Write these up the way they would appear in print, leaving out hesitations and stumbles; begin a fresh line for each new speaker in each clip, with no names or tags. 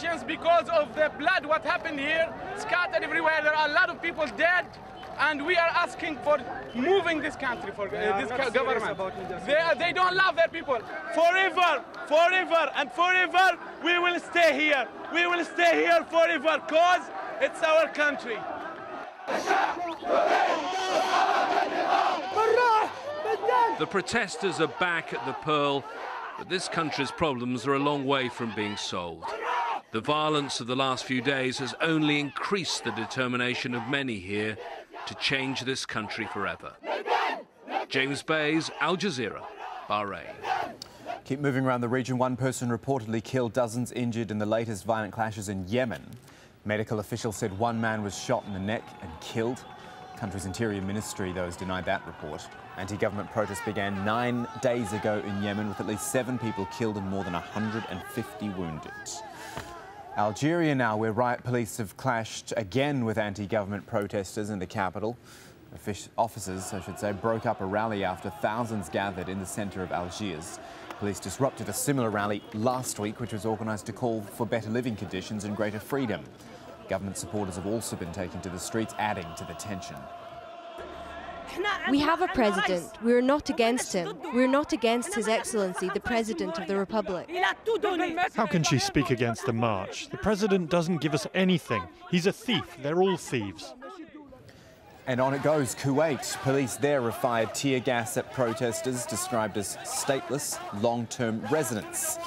demonstrations because of the blood, what happened here, scattered everywhere. There are a lot of people dead, and we are asking for moving this country, for this government. They don't love their people. Forever, forever, and forever, we will stay here. We will stay here forever, because it's our country.
The protesters are back at the Pearl, but this country's problems are a long way from being solved. The violence of the last few days has only increased the determination of many here to change this country forever. James Bays, Al Jazeera, Bahrain.
Keep moving around the region. One person reportedly killed, dozens injured in the latest violent clashes in Yemen. Medical officials said one man was shot in the neck and killed. The country's Interior Ministry, though, has denied that report. Anti-government protests began 9 days ago in Yemen, with at least 7 people killed and more than 150 wounded. Algeria now, where riot police have clashed again with anti-government protesters in the capital. Officers, I should say, broke up a rally after thousands gathered in the centre of Algiers. Police disrupted a similar rally last week, which was organised to call for better living conditions and greater freedom. Government supporters have also been taken to the streets, adding to the tension.
We have a president. We're not against him. We're not against His Excellency, the President of the Republic.
How can she speak against the march? The president doesn't give us anything. He's a thief. They're all thieves.
And on it goes. Kuwait. Police there have fired tear gas at protesters described as stateless, long-term residents.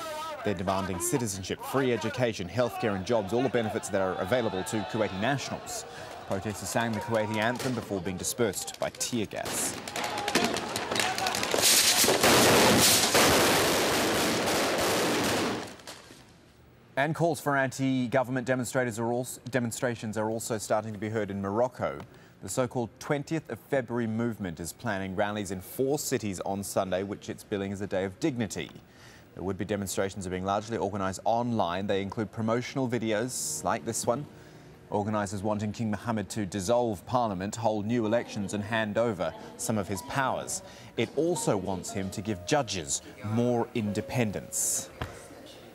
They're demanding citizenship, free education, healthcare and jobs, all the benefits that are available to Kuwaiti nationals. Protesters sang the Kuwaiti anthem before being dispersed by tear gas. And calls for anti-government demonstrations are also starting to be heard in Morocco. The so-called 20th of February movement is planning rallies in 4 cities on Sunday, which it's billing as a day of dignity. The would-be demonstrations are being largely organised online. They include promotional videos like this one. Organisers wanting King Mohammed to dissolve Parliament, hold new elections and hand over some of his powers. It also wants him to give judges more independence.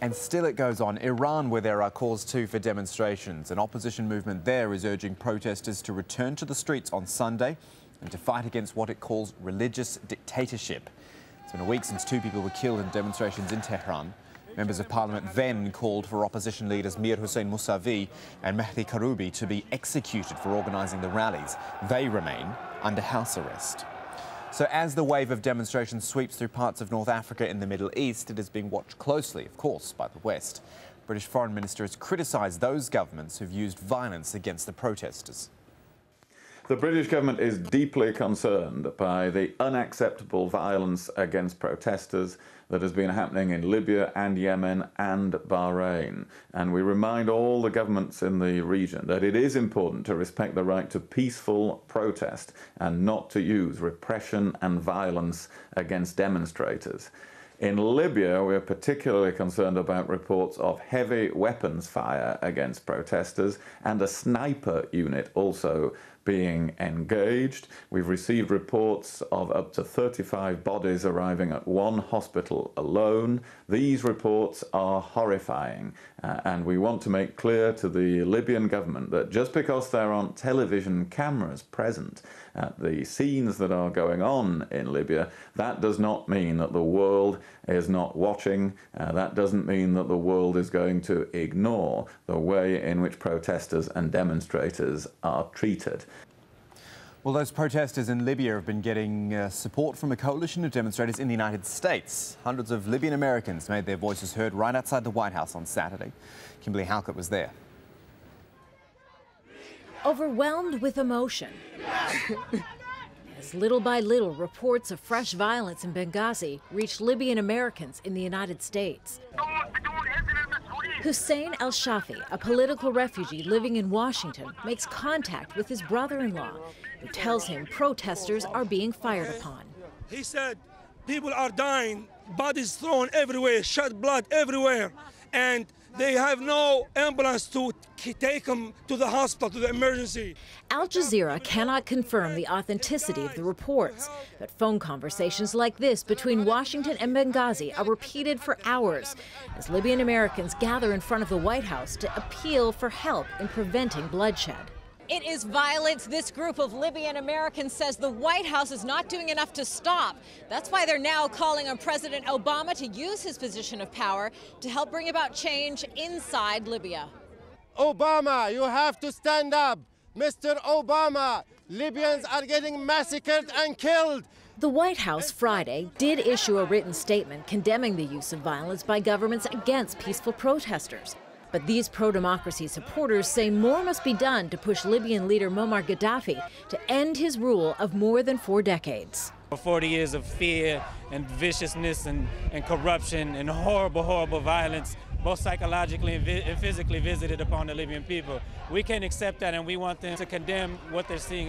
And still it goes on. Iran, where there are calls too for demonstrations. An opposition movement there is urging protesters to return to the streets on Sunday and to fight against what it calls religious dictatorship. It's been a week since 2 people were killed in demonstrations in Tehran. Members of Parliament then called for opposition leaders Mir Hossein Mousavi and Mehdi Karoubi to be executed for organising the rallies. They remain under house arrest. So as the wave of demonstrations sweeps through parts of North Africa and the Middle East, it is being watched closely, of course, by the West. British Foreign Minister has criticised those governments who've used violence against the protesters.
The British government is deeply concerned by the unacceptable violence against protesters that has been happening in Libya and Yemen and Bahrain. And we remind all the governments in the region that it is important to respect the right to peaceful protest and not to use repression and violence against demonstrators. In Libya, we're particularly concerned about reports of heavy weapons fire against protesters and a sniper unit also being engaged. We've received reports of up to 35 bodies arriving at one hospital alone. These reports are horrifying, and we want to make clear to the Libyan government that just because there aren't television cameras present at the scenes that are going on in Libya, that does not mean that the world is not watching. That doesn't mean that the world is going to ignore the way in which protesters and demonstrators are treated.
Well, those protesters in Libya have been getting support from a coalition of demonstrators in the United States. Hundreds of Libyan Americans made their voices heard right outside the White House on Saturday. Kimberly Halkett was there.
Overwhelmed with emotion. As little by little, reports of fresh violence in Benghazi reached Libyan Americans in the United States. Hussein al-Shafi, a political refugee living in Washington, makes contact with his brother-in-law, who tells him protesters are being fired upon.
He said, people are dying, bodies thrown everywhere, shed blood everywhere, and They have no ambulance to take them to the hospital, to the emergency.
AlJazeera cannot confirm the authenticity of the reports, but phone conversations like this between Washington and Benghazi are repeated for hours as Libyan Americans gather in front of the White House to appeal for help in preventing bloodshed.
It is violence. This group of Libyan Americans says the White House is not doing enough to stop. That's why they're now calling on President Obama to use his position of power to help bring about change inside Libya.
Obama, you have to stand up. Mr. Obama, Libyans are getting massacred and killed.
The White House Friday did issue a written statement condemning the use of violence by governments against peaceful protesters. But these pro-democracy supporters say more must be done to push Libyan leader Muammar Gaddafi to end his rule of more than 4 decades.
For 40 years of fear and viciousness and corruption and horrible, horrible violence, both psychologically and physically visited upon the Libyan people. We can't accept that, and we want them to condemn what they're seeing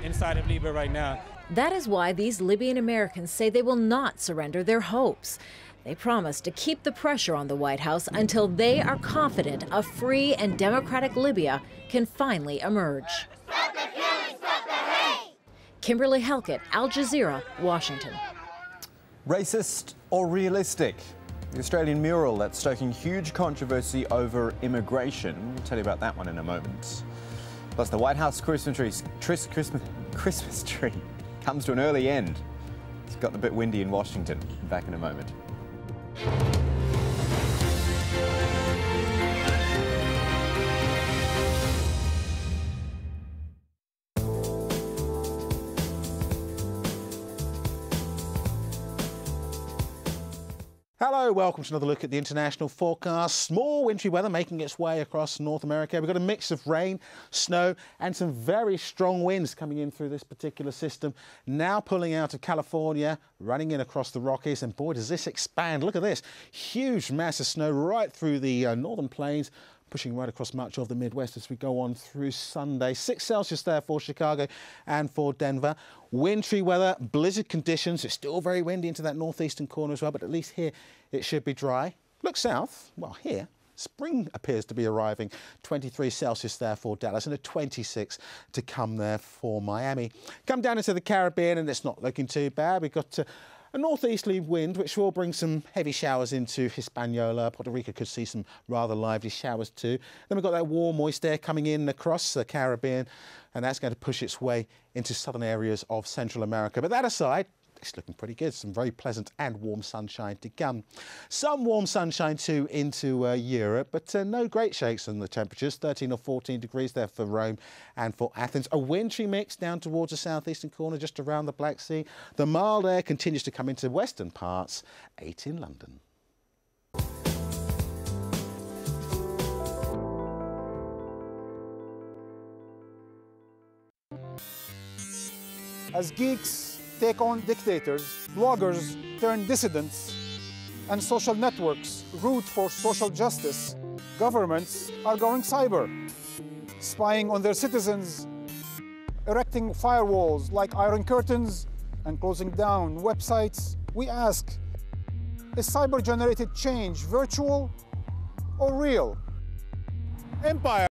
inside of Libya right now.
That is why these Libyan Americans say they will not surrender their hopes. They promise to keep the pressure on the White House until they are confident a free and democratic Libya can finally emerge.
Stop the killing, stop the hate!
Kimberly Helkett, AlJazeera, Washington.
Racist or realistic? The Australian mural that's stoking huge controversy over immigration. We'll tell you about that one in a moment. Plus, the White House Christmas tree comes to an early end. It's gotten a bit windy in Washington. Back in a moment.
Hello, welcome to another look at the international forecast. Small wintry weather making its way across North America. We've got a mix of rain, snow and some very strong winds coming in through this particular system. Now pulling out of California, running in across the Rockies, and boy does this expand. Look at this, huge mass of snow right through the northern plains, pushing right across much of the Midwest as we go on through Sunday. 6 Celsius there for Chicago and for Denver. Wintry weather, blizzard conditions. It's still very windy into that northeastern corner as well, but at least here it should be dry. Look south, well here, spring appears to be arriving. 23 Celsius there for Dallas and a 26 to come there for Miami. Come down into the Caribbean and it's not looking too bad. We've got a northeasterly wind, which will bring some heavy showers into Hispaniola. Puerto Rico could see some rather lively showers too. Then we've got that warm, moist air coming in across the Caribbean, and that's going to push its way into southern areas of Central America. But that aside, it's looking pretty good. Some very pleasant and warm sunshine to come. Some warm sunshine too into Europe, but no great shakes in the temperatures. 13 or 14 degrees there for Rome and for Athens. A wintry mix down towards the southeastern corner, just around the Black Sea. The mild air continues to come into western parts. 8 in London.
As geeks take on dictators, bloggers turn dissidents, and social networks root for social justice, governments are going cyber, spying on their citizens, erecting firewalls like iron curtains, and closing down websites. We ask, is cyber-generated change virtual or real? Empire.